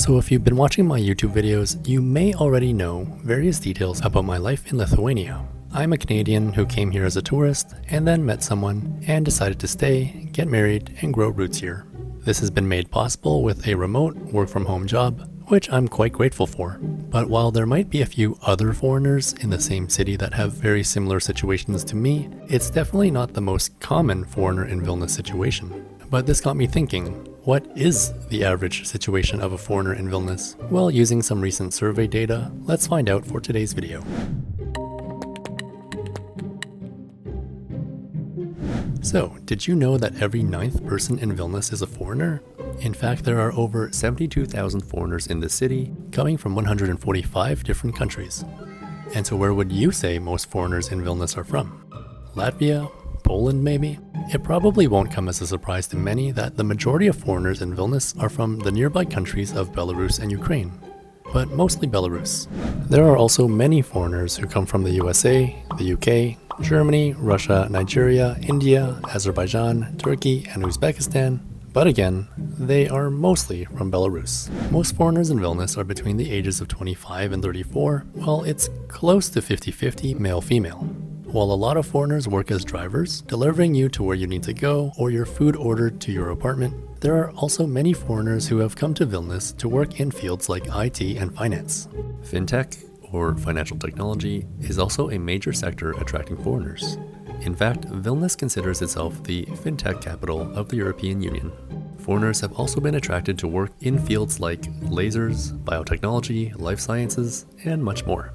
So if you've been watching my YouTube videos, you may already know various details about my life in Lithuania. I'm a Canadian who came here as a tourist and then met someone and decided to stay, get married, and grow roots here. This has been made possible with a remote work-from-home job, which I'm quite grateful for. But while there might be a few other foreigners in the same city that have very similar situations to me, it's definitely not the most common foreigner in Vilnius situation. But this got me thinking, what is the average situation of a foreigner in Vilnius? Well, using some recent survey data, let's find out for today's video. So, did you know that every 9th person in Vilnius is a foreigner? In fact, there are over 72,000 foreigners in the city, coming from 145 different countries. And so where would you say most foreigners in Vilnius are from? Latvia? Poland maybe? It probably won't come as a surprise to many that the majority of foreigners in Vilnius are from the nearby countries of Belarus and Ukraine, but mostly Belarus. There are also many foreigners who come from the USA, the UK, Germany, Russia, Nigeria, India, Azerbaijan, Turkey, and Uzbekistan. But again, they are mostly from Belarus. Most foreigners in Vilnius are between the ages of 25 and 34, while it's close to 50-50 male-female. While a lot of foreigners work as drivers, delivering you to where you need to go, or your food ordered to your apartment, there are also many foreigners who have come to Vilnius to work in fields like IT and finance. Fintech, or financial technology, is also a major sector attracting foreigners. In fact, Vilnius considers itself the fintech capital of the European Union. Foreigners have also been attracted to work in fields like lasers, biotechnology, life sciences, and much more.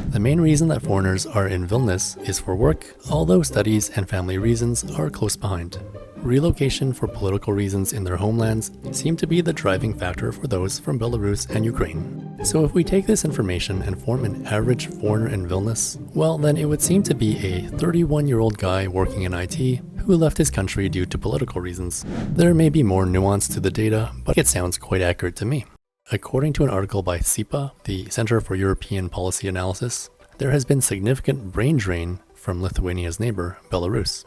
The main reason that foreigners are in Vilnius is for work, although studies and family reasons are close behind. Relocation for political reasons in their homelands seem to be the driving factor for those from Belarus and Ukraine. So if we take this information and form an average foreigner in Vilnius, well then it would seem to be a 31-year-old guy working in IT who left his country due to political reasons. There may be more nuance to the data, but it sounds quite accurate to me. According to an article by CIPA, the Center for European Policy Analysis, there has been significant brain drain from Lithuania's neighbor, Belarus.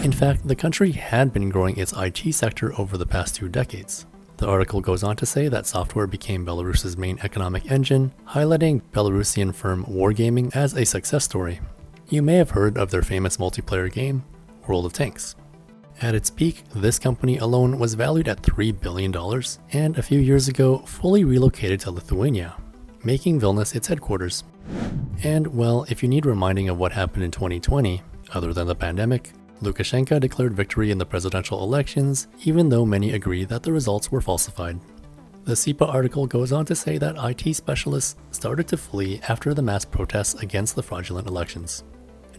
In fact, the country had been growing its IT sector over the past 2 decades. The article goes on to say that software became Belarus's main economic engine, highlighting Belarusian firm Wargaming as a success story. You may have heard of their famous multiplayer game, World of Tanks. At its peak, this company alone was valued at $3 billion, and a few years ago fully relocated to Lithuania, making Vilnius its headquarters. And well, if you need reminding of what happened in 2020, other than the pandemic, Lukashenko declared victory in the presidential elections, even though many agree that the results were falsified. The CIPA article goes on to say that IT specialists started to flee after the mass protests against the fraudulent elections.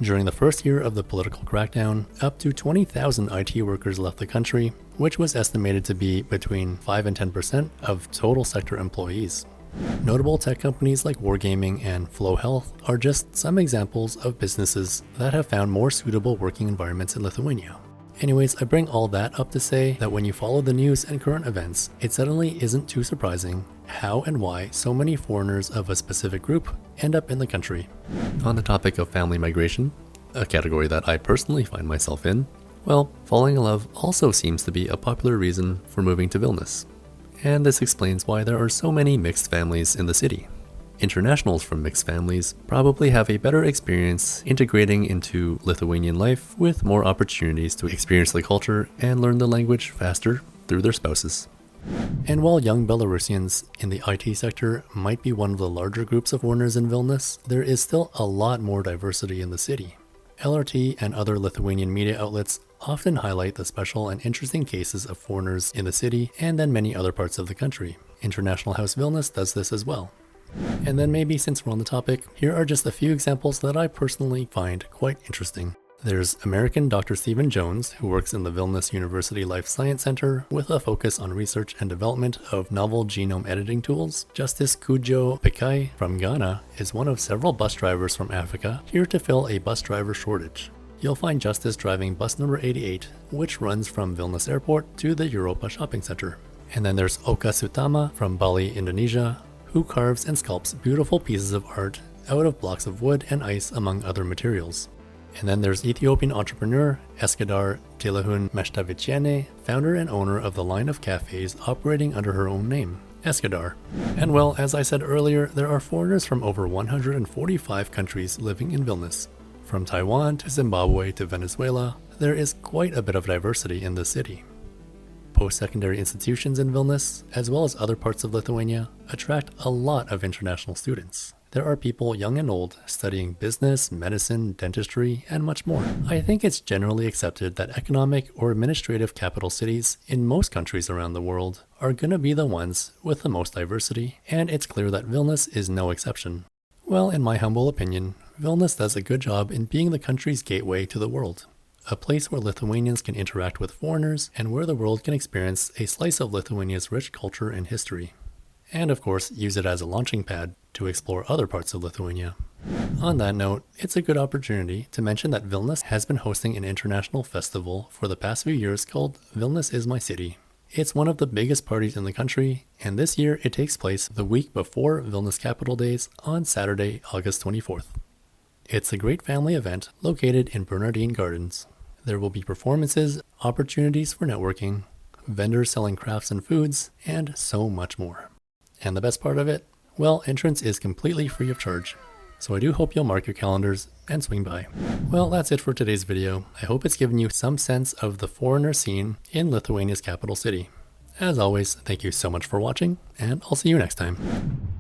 During the first year of the political crackdown, up to 20,000 IT workers left the country, which was estimated to be between 5 and 10% of total sector employees. Notable tech companies like Wargaming and Flow Health are just some examples of businesses that have found more suitable working environments in Lithuania. Anyways, I bring all that up to say that when you follow the news and current events, it suddenly isn't too surprising how and why so many foreigners of a specific group end up in the country. On the topic of family migration, a category that I personally find myself in, well, falling in love also seems to be a popular reason for moving to Vilnius. And this explains why there are so many mixed families in the city. Internationals from mixed families probably have a better experience integrating into Lithuanian life with more opportunities to experience the culture and learn the language faster through their spouses. And while young Belarusians in the IT sector might be one of the larger groups of foreigners in Vilnius, there is still a lot more diversity in the city. LRT and other Lithuanian media outlets often highlight the special and interesting cases of foreigners in the city and then many other parts of the country. International House Vilnius does this as well. And then maybe since we're on the topic, here are just a few examples that I personally find quite interesting. There's American Dr. Stephen Jones, who works in the Vilnius University Life Science Center with a focus on research and development of novel genome editing tools. Justice Kujo Pikai from Ghana is one of several bus drivers from Africa here to fill a bus driver shortage. You'll find Justice driving bus number 88, which runs from Vilnius Airport to the Europa Shopping Center. And then there's Oka Sutama from Bali, Indonesia, who carves and sculpts beautiful pieces of art out of blocks of wood and ice among other materials. And then there's Ethiopian entrepreneur Eskadar Tilahun Meshtaviciene, founder and owner of the line of cafes operating under her own name. Eskadar. And well, as I said earlier, there are foreigners from over 145 countries living in Vilnius. From Taiwan to Zimbabwe to Venezuela, there is quite a bit of diversity in the city. Post-secondary institutions in Vilnius, as well as other parts of Lithuania, attract a lot of international students. There are people young and old studying business, medicine, dentistry, and much more. I think it's generally accepted that economic or administrative capital cities in most countries around the world are gonna be the ones with the most diversity, and it's clear that Vilnius is no exception. Well, in my humble opinion, Vilnius does a good job in being the country's gateway to the world. A place where Lithuanians can interact with foreigners and where the world can experience a slice of Lithuania's rich culture and history. And of course, use it as a launching pad to explore other parts of Lithuania. On that note, it's a good opportunity to mention that Vilnius has been hosting an international festival for the past few years called Vilnius is My City. It's one of the biggest parties in the country, and this year it takes place the week before Vilnius Capital Days on Saturday, August 24th. It's a great family event located in Bernardine Gardens. There will be performances, opportunities for networking, vendors selling crafts and foods, and so much more. And the best part of it? Well, entrance is completely free of charge. So I do hope you'll mark your calendars and swing by. Well, that's it for today's video. I hope it's given you some sense of the foreigner scene in Lithuania's capital city. As always, thank you so much for watching, and I'll see you next time.